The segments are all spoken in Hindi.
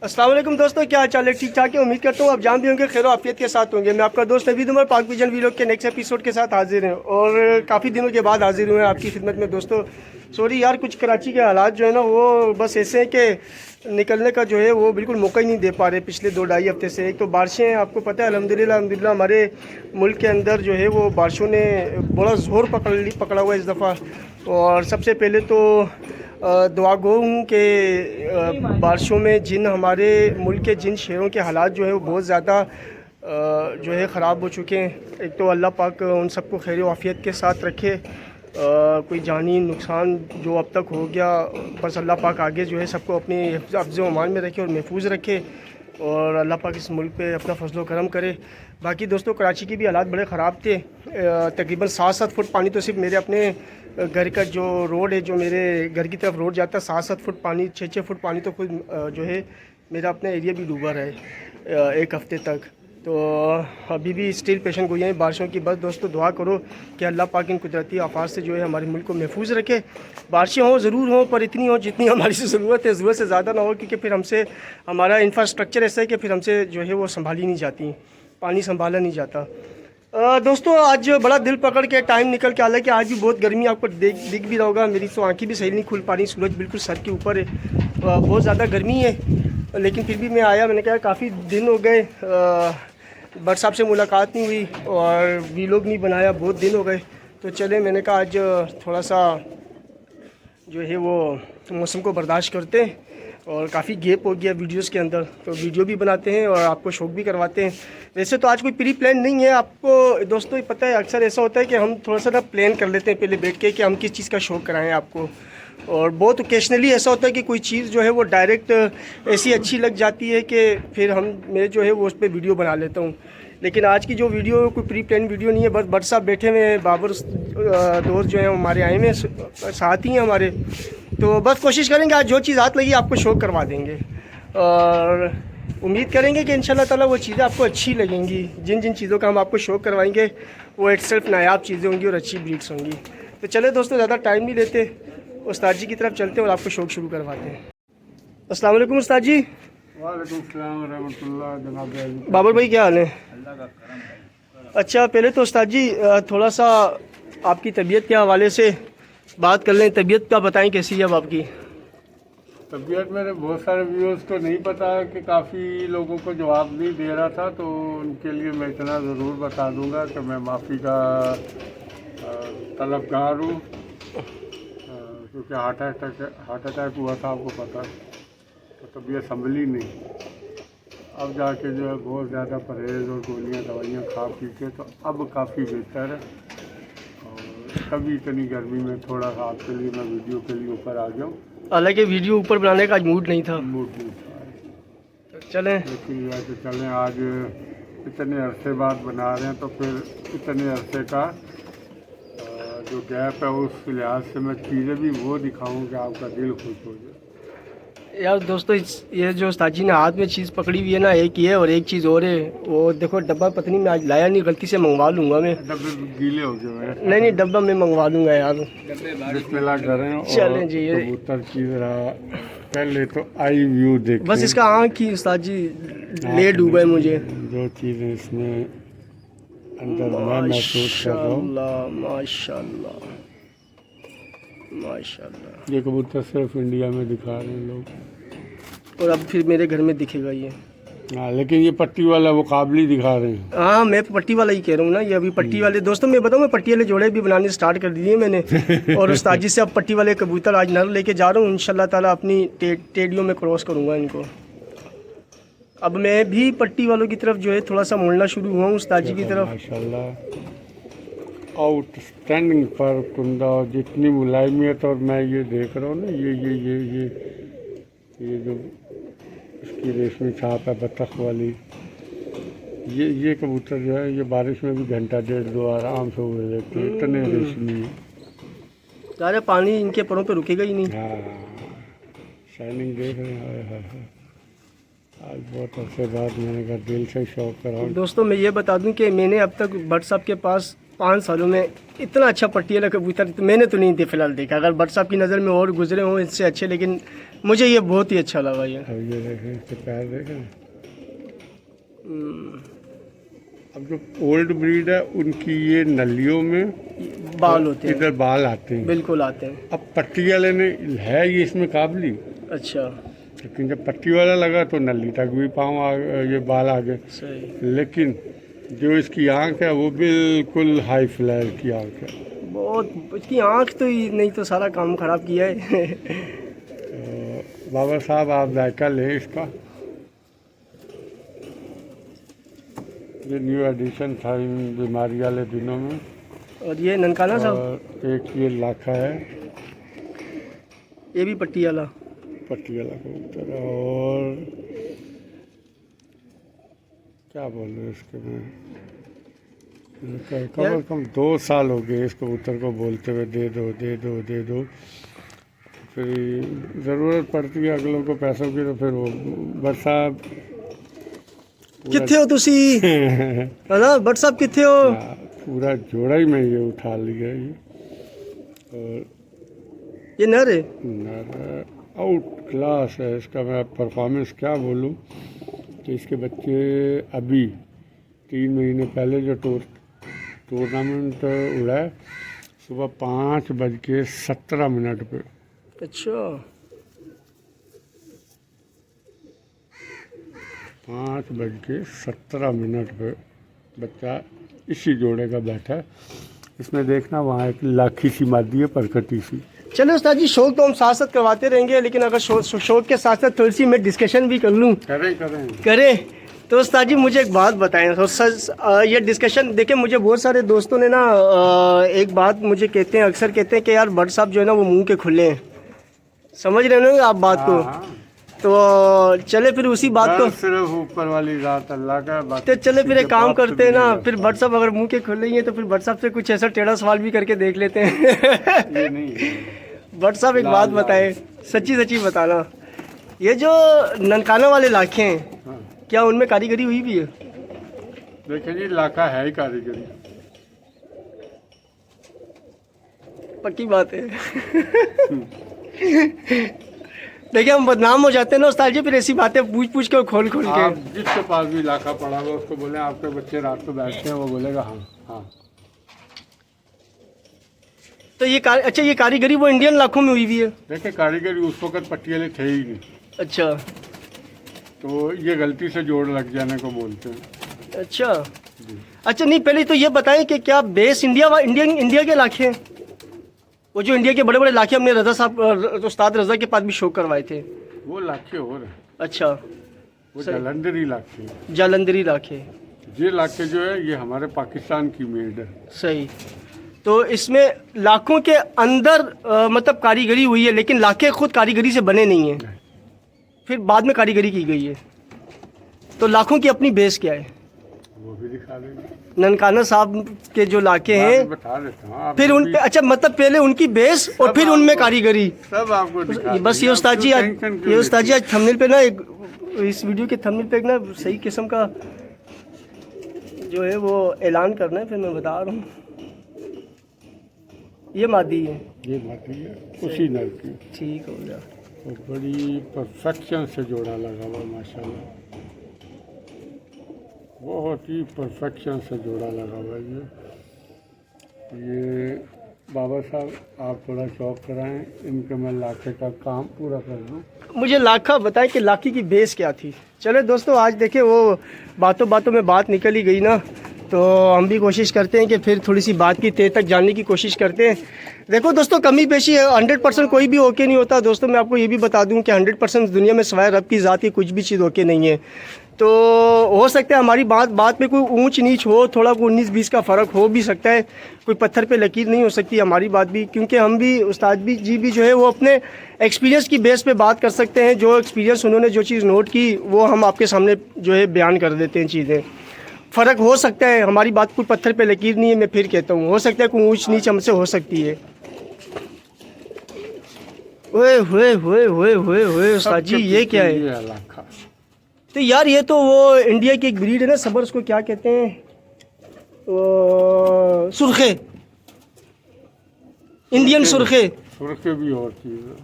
अस्सलाम वालेकुम दोस्तों, क्या हाल चाल है? ठीक ठाक है। उम्मीद करता हूँ आप जान भी होंगे, खैर आफियत के साथ होंगे। मैं आपका दोस्त नवीद उमर पाक विजन वीलॉग के नेक्स्ट एपिसोड के साथ हाजिर हैं और काफ़ी दिनों के बाद हाजिर हुए हैं आपकी खिदमत में दोस्तों। सॉरी यार, कुछ कराची के हालात जो है ना वो बस ऐसे हैं कि निकलने का जो है वो बिल्कुल मौका ही नहीं दे पा रहे पिछले 2-2.5 हफ्ते से। एक तो बारिशें हैं, आपको पता है अल्हम्दुलिल्लाह हमारे मुल्क के अंदर जो है वो बारिशों ने बड़ा ज़ोर पकड़ा हुआ है इस दफ़ा। और सबसे पहले तो दुआ गो हूँ कि बारिशों में जिन हमारे मुल्क के जिन शहरों के हालात जो है वो बहुत ज़्यादा जो है ख़राब हो चुके हैं। एक तो अल्लाह पाक उन सबको खैर आफियत के साथ रखे। कोई जानी नुकसान जो अब तक हो गया, बस अल्लाह पाक आगे जो है सबको अपनी हिफ्ज़ अमान में रखे और महफूज रखे और अल्लाह पाक इस मुल्क पे अपना फजलो करम करे। बाकी दोस्तों कराची की भी हालात बड़े ख़राब थे। तकरीबन 7-7 फुट पानी तो सिर्फ मेरे अपने घर का जो रोड है, जो मेरे घर की तरफ रोड जाता है, 7-7 फुट पानी, 6-6 फुट पानी तो खुद जो है मेरा अपना एरिया भी डूबा रहा है एक हफ़्ते तक। तो अभी भी स्टिल पेशेंट गोइयाँ हैं बारिशों की। बस दोस्तों दुआ करो कि अल्लाह पाक इन कुदरती आफात से जो है हमारे मुल्क को महफूज रखे। बारिशें हों ज़रूर हों, पर इतनी हो जितनी हमारी ज़रूरत है, ज़रूरत से ज़्यादा ना हो, क्योंकि फिर हमसे हमारा इंफ्रास्ट्रक्चर ऐसा है कि फिर हमसे जो है वो संभाली नहीं जाती, पानी संभाला नहीं जाता। दोस्तों आज बड़ा दिल पकड़ के टाइम निकल के, हालांकि आज भी बहुत गर्मी आपको दिख भी रहा होगा, मेरी तो आंखें भी सही नहीं खुल पा रही, सूरज बिल्कुल सर के ऊपर है, बहुत ज़्यादा गर्मी है। लेकिन फिर भी मैं आया, मैंने कहा काफ़ी दिन हो गए भट्ट साहब से मुलाकात नहीं हुई और वीलॉग नहीं बनाया, बहुत दिन हो गए। तो चले, मैंने कहा आज थोड़ा सा जो है वो मौसम को बर्दाश्त करते हैं और काफ़ी गैप हो गया वीडियोस के अंदर, तो वीडियो भी बनाते हैं और आपको शौक भी करवाते हैं। वैसे तो आज कोई प्री प्लान नहीं है, आपको दोस्तों पता है अक्सर ऐसा होता है कि हम थोड़ा सा ना प्लान कर लेते हैं पहले बैठ के कि हम किस चीज़ का शौक कराएं आपको, और बहुत ओकेशनली ऐसा होता है कि कोई चीज़ जो है वो डायरेक्ट ऐसी अच्छी लग जाती है कि फिर मैं जो है वो उस पर वीडियो बना लेता हूँ। लेकिन आज की जो वीडियो कोई प्री प्लान वीडियो नहीं है, बस भट्ट साहब बैठे हुए हैं, बाबर दोस्त जो हैं हमारे आए हुए साथ ही हैं हमारे, तो बस कोशिश करेंगे आज जो चीज़ हाथ लगी आपको शौक करवा देंगे और उम्मीद करेंगे कि इंशाल्लाह ताला वो चीज़ें आपको अच्छी लगेंगी। जिन जिन चीज़ों का हम आपको शौक करवाएंगे वो एक सिर्फ नायाब चीज़ें होंगी और अच्छी ब्रीड्स होंगी। तो चले दोस्तों, ज़्यादा टाइम नहीं लेते, उस्ताद जी की तरफ चलते हैं और आपको शौक शुरू करवाते हैं। अस्सलाम वालेकुम उस्ताद जी। वालेकुम सलाम रहमतुल्लाह। जनाब बाबर भाई क्या हाल है? अच्छा, पहले तो उस्ताद जी थोड़ा सा आपकी तबीयत के हवाले से बात कर लें। तबीयत का बताएं कैसी है अब आपकी? तबीयत मेरे बहुत सारे व्यूअर्स को नहीं पता है कि काफ़ी लोगों को जवाब नहीं दे रहा था, तो उनके लिए मैं इतना ज़रूर बता दूंगा कि मैं माफ़ी का तलबगार हूँ, क्योंकि हार्ट अटैक हुआ था, आपको पता, तो तबीयत संभली नहीं। अब जाके जो है बहुत ज़्यादा परहेज़ और गोलियाँ दवाइयाँ खा पी के तो अब काफ़ी बेहतर है। और कभी इतनी गर्मी में थोड़ा सा आपके लिए मैं वीडियो के लिए ऊपर आ जाऊँ, हालांकि वीडियो ऊपर बनाने का आज मूड नहीं था। मूड नहीं था, चलें, लेकिन यह कि चलें, आज इतने अरसे बाद बना रहे हैं तो फिर इतने अरसे का जो गैप है उस लिहाज से मैं चीज़ें भी वो दिखाऊँ कि आपका दिल खुश हो जाए। यार दोस्तों ये जो उस्ताद जी ने हाथ में चीज़ पकड़ी हुई है ना, एक ही है और एक चीज़ और है, वो देखो डब्बा पत्नी में आज लाया नहीं, गलती से मंगवा लूँगा मैं। डब्बे गीले हो गए? नहीं डब्बा मैं मंगवा लूँगा यार। बिस्मिल्लाह करें। चलें जी, ये कबूतर की जरा पहले तो आई व्यू देखें। बस इसका आँख ही उस्ताद जी ले डूबा है मुझे। जो चीज़ें इसमें अंदर मैं महसूस कर रहा हूँ, माशाल्लाह माशाल्लाह। ये कबूतर सिर्फ इंडिया में दिखा रहे हैं लोग, और अब फिर मेरे घर में दिखेगा ये। हाँ, लेकिन ये पट्टी वाला वो काबली दिखा रहे हैं। हाँ, मैं पट्टी वाला ही कह रहा हूँ ना, ये अभी पट्टी वाले दोस्तों मैं बताऊँ, मैं पट्टी वाले जोड़े भी बनाने स्टार्ट कर दिए मैंने और उस्ताद जी से अब पट्टी वाले कबूतर आज नर लेके जा रहा हूँ, इंशाल्लाह ताला अपनी टेडियों में क्रॉस करूँगा इनको। अब मैं भी पट्टी वालों की तरफ जो है थोड़ा सा मुड़ना शुरू हुआ हूँ उस्ताद जी की तरफ। माशाल्लाह आउटस्टैंडिंग पर कुंदा, और जितनी मुलायमियत, और मैं ये देख रहा हूँ ना, ये जो इसकी रेशमी छाप है बतख वाली, ये कबूतर जो है ये बारिश में भी घंटा 1.5-2 आराम से उड़ लेते हैं, इतने रेशमी है। सारे पानी इनके परों पे रुकेगा ही नहीं। हाँ, शाइनिंग देख रहे हैं। आज बहुत अरसे बाद मैंने कहा दिल से शौक करा। दोस्तों मैं ये बता दूं कि मैंने अब तक भट्ट साहब के पास 5 सालों में इतना अच्छा पट्टी वाला कबूतर तो मैंने तो नहीं फिलहाल देखा। अगर भट्ट साहब की नज़र में और गुजरे हों इससे अच्छे, लेकिन मुझे ये बहुत ही अच्छा लगा ये। अब ये देखें, इसके पैर देखें। अब जो ओल्ड ब्रीड है उनकी ये नलियों में बाल होते हैं, इधर बाल आते हैं। बिल्कुल आते हैं। अब पट्टी वाले ने है ये इसमें काबली, अच्छा, लेकिन जब पट्टी वाला लगा तो नली तक भी ये बाल आ गए। सही। लेकिन जो इसकी आंख है वो बिल्कुल हाई फ्लेयर की आंख है। बहुत, इसकी आंख तो नहीं तो सारा काम खराब किया है। बाबा साहब आप जायका लें इसका। ये न्यू एडिशन था इन बीमारी वाले दिनों में। और ये ननकाना साहब, और एक ये लाखा है, ये भी पट्टी वाला, पट्टी वाला कबूतर। और क्या बोल रहे इसके में, कम से कम 2 साल हो गए इस कबूतर को बोलते हुए दे दो दे दो दे दो। फिर ज़रूरत पड़ती है अगलों को पैसों की, तो फिर वो बरसा किथे हो तुसी है ना, बट साहब किथे हो। पूरा जोड़ा ही मैं ये उठा लिया ये। और ये नर है, आउट क्लास है इसका। मैं परफॉर्मेंस क्या बोलूं कि इसके बच्चे अभी 3 महीने पहले जो टूर्नामेंट उड़ा है, सुबह 5:17 पे। अच्छा, 5:17 पे बच्चा इसी जोड़े का बैठा है। इसमें देखना वहाँ एक लाखी सी मादी है, परकटी सी। चलो उस्ताद जी, शौक तो हम साथ साथ करवाते रहेंगे, लेकिन अगर शौक के साथ साथ थोड़ी सी मैं डिस्कशन भी कर लूँ। करें तो उस्ताद जी मुझे एक बात बताएं। तो ये डिस्कशन देखें, मुझे बहुत सारे दोस्तों ने ना एक बात मुझे कहते हैं, अक्सर कहते हैं कि यार भट्ट साहब जो है ना वो मुंह के खुले हैं। समझ रहे हो आप बात को? तो चले फिर उसी बात को, सिर्फ ऊपर वाली रात अल्लाह का बात। तो चले फिर एक काम करते हैं ना, फिर भट्ट साहब अगर मुंह के खुले ही हैं तो फिर भट्ट साहब से कुछ ऐसा टेढ़ा सवाल भी करके देख लेते हैं। ये नहीं, भट्ट साहब एक बात बताएं, सच्ची सच्ची बताना, ये जो ननकाना वाले लाखे हैं, हाँ। क्या उनमें कारीगरी हुई भी है? देखिए जी, लाखा है ही कारीगरी, पक्की बात है। देखिए हम बदनाम हो जाते हैं ना उस्ताद जी, फिर ऐसी बातें पूछ के खोल के। आप जिसके पास भी लाखा पड़ा हुआ उसको बोले आपके बच्चे रात को बैठते हैं, वो बोलेगा हाँ हाँ। तो ये अच्छा, ये कारीगरी वो इंडियन लाखों में हुई हुई है? देखिए कारीगरी उस वक्त पट्टी वाले थे ही नहीं। अच्छा, तो ये गलती से जोड़ लग जाने को बोलते हैं। अच्छा अच्छा, नहीं पहले तो ये बताएं कि क्या बेस इंडिया के लाखे हैं? वो जो इंडिया के बड़े बड़े लाखे हमने रजा साहब, उस्ताद रजा के पास भी शो करवाए थे, वो लाखे हो रहे। अच्छा, वो जालंधरी लाखे, जालंधरी लाखे। ये लाखे जो है ये हमारे पाकिस्तान की मेड है। सही। तो इसमें लाखों के अंदर मतलब कारीगरी हुई है, लेकिन लाखे खुद कारीगरी से बने नहीं हैं, फिर बाद में कारीगरी की गई है। तो लाखों की अपनी बेस क्या है? वो भी दिखा देंगे। ननकाना साहब के जो लाखे हैं, बता देता हूँ फिर उन पे, अच्छा मतलब पहले उनकी बेस और फिर उनमें कारीगरी सब आपको दिखा बस। ये उस्ताद जी आज थंबनेल पे ना, एक इस वीडियो के थंबनेल पे एक ना सही किस्म का जो है वो ऐलान करना है, फिर मैं बता रहा हूँ। ये मादी है, ये मादी है उसी नर की। ठीक हो गया। तो बड़ी परफेक्शन से जोड़ा लगा हुआ माशाल्लाह, बहुत ही परफेक्शन से जोड़ा लगा हुआ है। ये बाबा साहब आप थोड़ा शौक कराएं, इनके मैं लाखे का काम पूरा कर दूं। मुझे लाखा बताएं कि लाखी की बेस क्या थी। चलो दोस्तों, आज देखें वो बातों बातों में बात निकल ही गई ना, तो हम भी कोशिश करते हैं कि फिर थोड़ी सी बात की तह तक जानने की कोशिश करते हैं। देखो दोस्तों, कमी पेशी है, 100% कोई भी ओके नहीं होता। दोस्तों मैं आपको ये भी बता दूं कि 100% दुनिया में सिवाय रब की ज़ात की कुछ भी चीज़ ओके नहीं है। तो हो सकता है हमारी बात में कोई ऊंच नीच हो, थोड़ा कोई 19-20 का फ़र्क हो भी सकता है, कोई पत्थर पे लकीर नहीं हो सकती हमारी बात भी, क्योंकि हम भी उस्ताद भी जी भी जो है वो अपने एक्सपीरियंस की बेस पे बात कर सकते हैं। जो एक्सपीरियंस उन्होंने जो चीज़ नोट की वो हम आपके सामने जो है बयान कर देते हैं। चीज़ें फ़र्क हो सकता है, हमारी बात कोई पत्थर पे लकीर नहीं है। मैं फिर कहता हूँ, हो सकता है कोई ऊंच नीच हमसे हो सकती है। ओए होए होए होए होए होए उस्ताद जी, ये क्या है? तो यार ये तो वो इंडिया की एक ब्रीड है ना, सबर, उसको क्या कहते हैं, सुर्खे, इंडियन सुर्खे। सुर्खे भी और चीज़ है।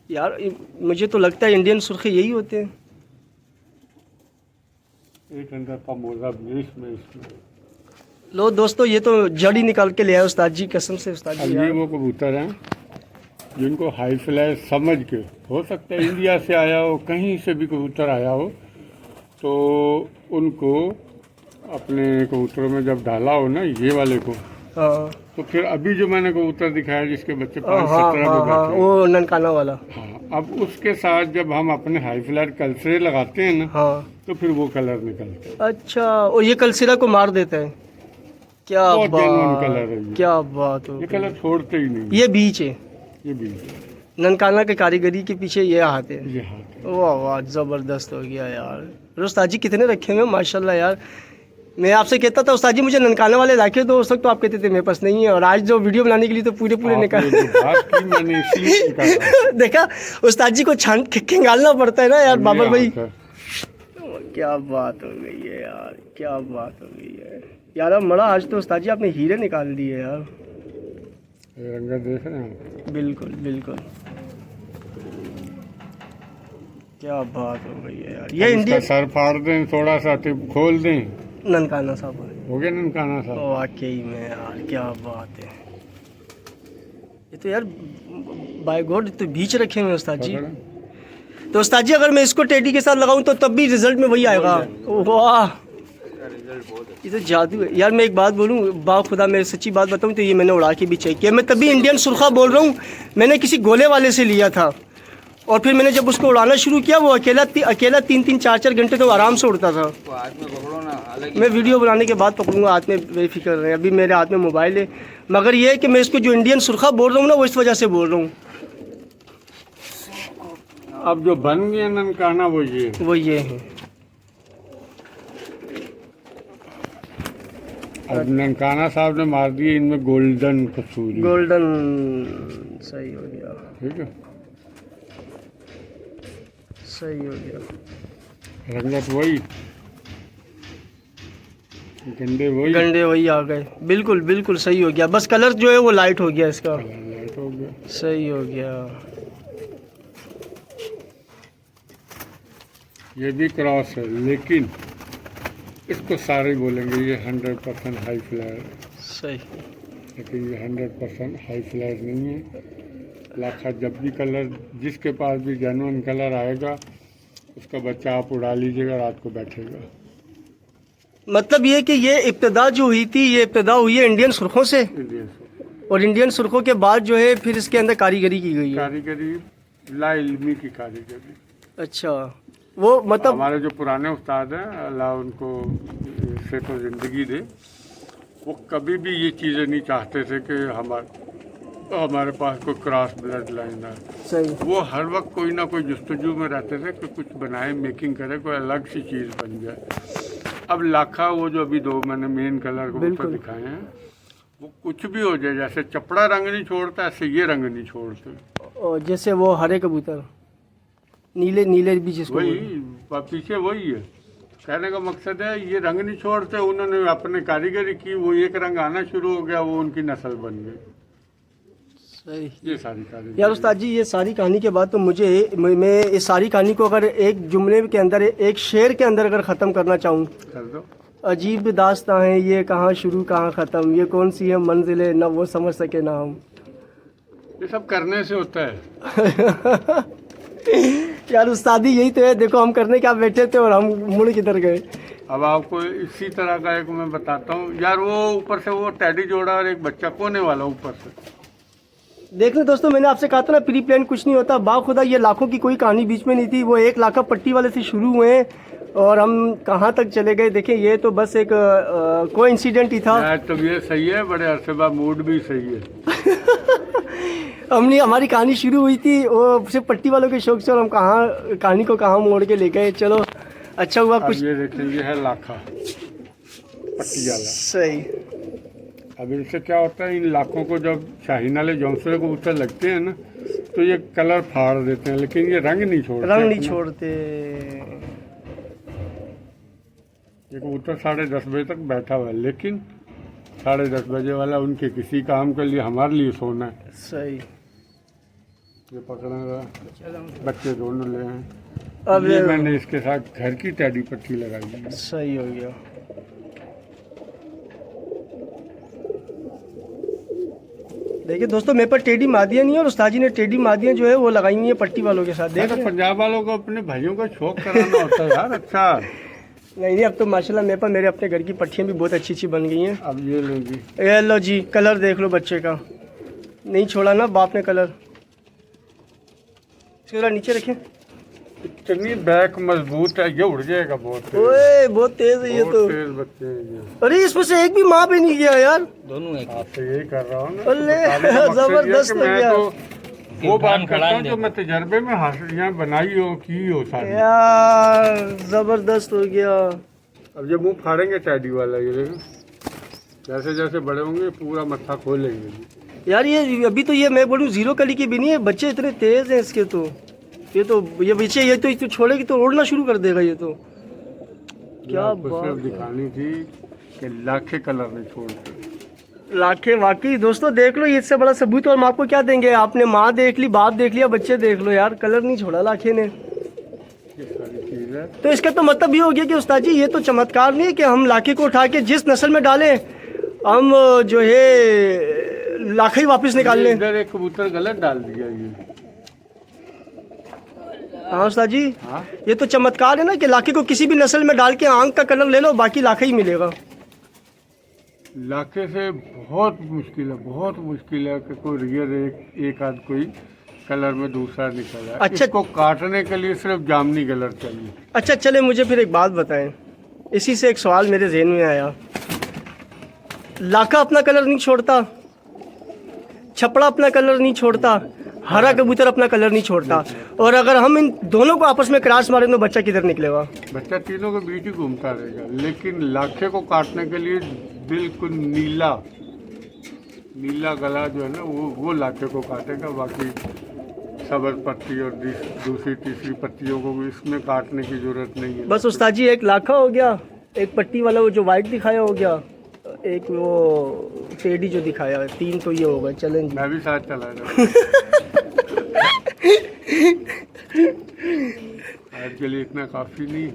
यार मुझे तो लगता है इंडियन सुर्खे यही होते हैं। एक अंदर का मोजा भी इसमें लो दोस्तों, ये तो जड़ ही निकाल के ले आए उस्ताद जी, कसम से उस्ताद अब जी ये यार। वो कबूतर हैं जिनको हाई फ्लाई समझ के, हो सकता है इंडिया से आया हो, कहीं से भी कबूतर आया हो, तो उनको अपने कबूतरों में जब डाला हो ना ये वाले को, हाँ तो फिर अभी जो मैंने कबूतर दिखाया जिसके बच्चे हाँ 5-17 हाँ पे हाँ, बैठे हैं, वो ननकाना वाला। हाँ, अब उसके साथ जब हम अपने हाई फ्लायर कल्सरे लगाते हैं ना, हाँ तो फिर वो कलर निकलता है। अच्छा, और ये कलसिरा को मार देता है। क्या बहुत genuine बात, कलर है ये। क्या बात हो ये गई। कलर छोड़ते ही नहीं, ये बीच है, ये भी ननकाना के कारीगरी के पीछे ये हाथ है। ये हाथ है। वाह वाह, ज़बरदस्त हो गया यार। उस्ताद जी कितने रखे हुए हैं माशाल्लाह यार। मैं आपसे कहता था उस्ताद जी मुझे ननकाने वाले लाके दो, उस वक्त तो आप कहते थे मेरे पास नहीं है, और आज जो वीडियो बनाने के लिए तो पूरे निकाल आपने जो बात की मैंने इसलिए निकाला। देखा, उस्ताद जी को छान खंगालना पड़ता है ना यार, बाबर ये भाई। हाथ है। क्या बात हो गई है यार, क्या बात हो गई है यार। अब मड़ा आज तो उस्ताद जी आपने हीरे निकाल दिए यार। ये रंगा देख रहे हैं, बिल्कुल बिल्कुल, क्या बात हो गई है यार। ये इसका इंडियन सर फाड़ दें, थोड़ा सा टिप खोल दें, ननकाना साहब, हो गया ननकाना साहब। वाकई में यार क्या बात है। ये तो यार बाय गॉड तो बीच रखे हुए हैं उस्ताद जी। पकड़। तो उस्ताद जी अगर मैं इसको टेडी के साथ लगाऊं तो तब भी रिजल्ट में वही आएगा। वाह, ये तो जादू है यार। मैं एक बात बोलूं, बा खुदा मैं सच्ची बात बताऊं तो ये मैंने उड़ा के भी चेक किया। मैं तभी इंडियन सुर्खा बोल रहा हूँ, मैंने किसी गोले वाले से लिया था, और फिर मैंने जब उसको उड़ाना शुरू किया वो अकेला 3-3 4-4 घंटे तो आराम से उड़ता था। हाथ में पकड़ो ना, अलग मैं वीडियो बनाने के बाद पकड़ूंगा, हाथ में बेफिक्र रहे। अभी मेरे हाथ में मोबाइल है, मगर ये है कि मैं इसको जो इंडियन सुर्खा बोल रहा हूँ ना वो इस वजह से बोल रहा हूँ। अब जो बन गया ननकाना वो ये है। वो ये है। अब ननकाना साहब ने मार दिए इनमें गोल्डन कसूरी। गोल्डन, सही हो गया, ठीक है, सही हो गया। रंगत वही, गंडे वही, गंडे वही आ गए। बिल्कुल बिल्कुल सही हो गया, बस कलर जो है वो लाइट हो गया इसका। लाइट हो गया। सही हो गया। ये भी क्रॉस है, लेकिन इसको सारे बोलेंगे ये 100% हाई फ्लायर, सही। लेकिन ये 100% हाई फ्लायर नहीं है। लाखा जब भी कलर, जिसके पास भी जेन्युइन कलर आएगा उसका बच्चा आप उड़ा लीजिएगा, रात को बैठेगा। मतलब ये कि ये इब्तदा जो हुई थी, ये इब्तदा हुई है इंडियन सुर्खों से, इंडियन से और इंडियन सुर्खों के बाद जो है फिर इसके अंदर कारीगरी की गई है। कारीगरी, ला इल्मी की कारीगरी। अच्छा, वो मतलब हमारे जो पुराने उस्ताद हैं, अल्लाह उनको से तो ज़िंदगी दे, वो कभी भी ये चीज़ें नहीं चाहते थे कि हमारे पास कोई क्रॉस ब्लड लाइन है। सही। वो हर वक्त कोई ना कोई जस्तजू में रहते थे कि कुछ बनाए, मेकिंग करे, कोई अलग सी चीज़ बन जाए। अब लाखा वो जो अभी 2 मैंने मेन कलर को ऊपर बिल्कुल। दिखाए हैं, वो कुछ भी हो जाए, जैसे चपड़ा रंग नहीं छोड़ता ऐसे ये रंग नहीं छोड़ते। और जैसे वो हरे कबूतर, नीले नीले भी जिसको वही बोलते पीछे वही है, कहने का मकसद है ये रंग नहीं छोड़ते। उन्होंने अपने कारीगरी की, वो एक रंग आना शुरू हो गया, वो उनकी नस्ल बन गई। हैं। सही। ये सारी कारीगरी। यार उस्ताद जी ये सारी कहानी के बाद तो मुझे, मैं इस सारी कहानी को अगर एक जुमले के अंदर, एक शेर के अंदर अगर ख़त्म करना चाहूँ, कर दो। अजीब दास्तां है ये, कहाँ शुरू कहाँ ख़त्म, ये कौन सी है मंजिलें न वो समझ सके ना हम। ये सब करने से होता है। यार उस्तादी यही तो है, देखो हम करने क्या बैठे थे और हम मुड़ किधर गए। अब आपको इसी तरह का एक मैं बताता हूँ यार, वो ऊपर से वो टैडी जोड़ा और एक बच्चा कोने वाला ऊपर से। देख लो दोस्तों, मैंने आपसे कहा था ना प्री प्लान कुछ नहीं होता। बाखुदा ये लाखों की कोई कहानी बीच में नहीं थी, वो एक लाखा पट्टी वाले से शुरू हुए हैं और हम कहाँ तक चले गए। देखें ये तो बस एक कोई इंसिडेंट ही था। यार तबीयत सही है, बड़े अरसे बाद मूड भी सही है। हमारी कहानी शुरू हुई थी वो सिर्फ पट्टी वालों के शौक से, और हम कहानी को कहाँ मोड़ के ले गए। चलो अच्छा हुआ अब कुछ। ये देखें, ये है लाखा पट्टी वाला। सही। अब इनसे क्या होता है, इन लाखों को जब शाहीन वाले जौंसले को ऊपर लगते हैं ना, तो ये कलर फाड़ देते हैं, लेकिन ये रंग नहीं छोड़ते। रंग नहीं छोड़ते। ये कबूतर 10:30 बजे तक बैठा हुआ है, लेकिन 10:30 बजे वाला उनके किसी काम के लिए, हमारे लिए सोना है। सही। ये पकड़ेगा, बच्चे दोनों ले हैं। अब ये मैंने इसके साथ घर की टेडी पट्टी लगाई है। सही हो गया। देखिए दोस्तों, मेरे पर टेडी मादियाँ नहीं है और उस्ताद जी ने टेडी मादियाँ जो है वो लगाई हुई है पट्टी वालों के साथ। देख तो पंजाब वालों को अपने भाइयों का शौक कराना होता है यार। अच्छा नहीं, अब तो माशाल्लाह मेरे पर मेरे अपने घर की पट्टियाँ भी बहुत अच्छी अच्छी बन गई हैं। अब ये लेंगी, ये लो जी, कलर देख लो बच्चे का, नहीं छोड़ा ना बाप ने कलर। इसको जरा नीचे रखें। इतनी बैक मजबूत है, ये उड़ जाएगा बहुत तेज। ओए बहुत तेज है ये बहुत तो। तेज बच्चे हैं ये। अरे इसमें से एक भी माँ पे नहीं गया यार। दोनों एक आपसे यही कर रहा हूँ ना। अल्ले, बताने का मकसद ये है जबरदस्त कि हो मैं गया। तो वो बात करता हूँ जो मैं तजर्बे में हासिल बनाई हो की हो सारी। यार जबरदस्त हो गया। अब ये मुंह फाड़ेंगे टैडी वाला, ये देखो जैसे जैसे बड़े होंगे पूरा मत्था खोलेंगे। यार ये अभी तो ये मैं बोलूँ जीरो कली की भी नहीं है, बच्चे इतने तेज हैं इसके तो। ये बच्चे ये तो छोड़ेगी तो उड़ना शुरू कर देगा ये तो। क्या आपको सिर्फ बात, दिखानी थी कि लाखे कलर नहीं छोड़ते। लाखे वाकई दोस्तों देख लो, इससे बड़ा सबूत और हम आपको क्या देंगे। आपने माँ देख ली, बाप देख लिया, बच्चे देख लो यार, कलर नहीं छोड़ा लाखे ने। ये सारी चीज़ है। तो इसका तो मतलब ये हो गया कि उस्ताद जी ये तो चमत्कार नहीं है कि हम लाखे को उठा के जिस नस्ल में डालें हम जो है लाखे ही वापस निकाल लें। इधर एक कबूतर गलत डाल दिया ये। हाँ उस्ताद जी, हाँ ये तो चमत्कार है ना कि लाखे को किसी भी नस्ल में डाल के आंख का कलर ले लो, बाकी लाखे ही मिलेगा। लाखे से बहुत मुश्किल है, बहुत मुश्किल है कि कोई रियल एक आध कोई कलर में दूसरा निकला है। अच्छा। इसको काटने के लिए सिर्फ जामनी कलर चाहिए। अच्छा चले, मुझे फिर एक बात बताएं, इसी से एक सवाल मेरे जहन में आया। लाखा अपना कलर नहीं छोड़ता, छपड़ा अपना कलर नहीं छोड़ता, हरा कबूतर अपना कलर नहीं छोड़ता, और अगर हम इन दोनों को आपस में क्रॉस मारें तो बच्चा किधर निकलेगा? बच्चा तीनों के बीच ही घूमता रहेगा। लेकिन लाखे को काटने के लिए बिल्कुल नीला गला जो है ना वो लाखे को काटेगा। बाकी सबर पत्ती और दूसरी तीसरी पत्तियों को भी इसमें काटने की जरूरत नहीं है। बस उस्ताद जी, एक लाखा हो गया, एक पट्टी वाला वो जो वाइट दिखाया हो गया, एक वो टेडी जो दिखाया है, 3 तो ये होगा। चलें जी, मैं भी साथ चला रहा आज के लिए इतना काफ़ी नहीं।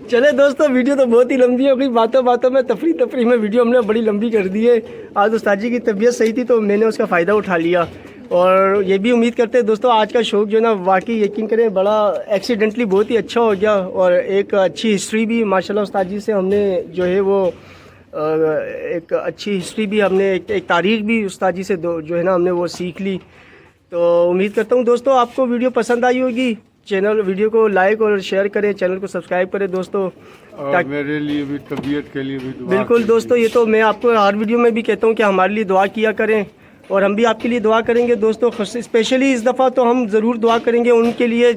चले दोस्तों, वीडियो तो बहुत ही लंबी हो गई, बातों बातों में तफरी में वीडियो हमने बड़ी लंबी कर दी है। आज उस्ताद जी की तबीयत सही थी तो मैंने उसका फ़ायदा उठा लिया, और ये भी उम्मीद करते हैं दोस्तों आज का शौक़ जो है ना वाकई यकीन करें बड़ा एक्सीडेंटली बहुत ही अच्छा हो गया, और एक अच्छी हिस्ट्री भी माशाल्लाह उस्ताद जी से हमने जो है वो एक अच्छी हिस्ट्री भी हमने एक तारीख़ भी उस्ताद जी से जो है ना हमने वो सीख ली। तो उम्मीद करता हूँ दोस्तों आपको वीडियो पसंद आई होगी। वीडियो को लाइक और शेयर करें, चैनल को सब्सक्राइब करें दोस्तों। और मेरे लिए भी, तबीयत के लिए भी दुआ बिल्कुल कीजिए। दोस्तों, ये तो मैं आपको हर वीडियो में भी कहता हूँ कि हमारे लिए दुआ किया करें, और हम भी आपके लिए दुआ करेंगे दोस्तों। स्पेशली इस दफ़ा तो हम ज़रूर दुआ करेंगे उनके लिए,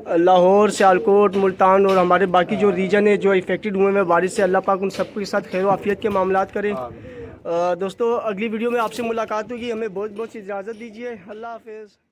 लाहौर, सियालकोट, मुल्तान और हमारे बाकी जो रीजन है जो इफ़ेक्टेड हुए हैं बारिश से, अल्लाह पाक उन सबके साथ खैर आफियत के मामलात करें। दोस्तों अगली वीडियो में आपसे मुलाकात होगी, हमें बहुत बहुत इजाज़त दीजिए। अल्लाह हाफ़िज़।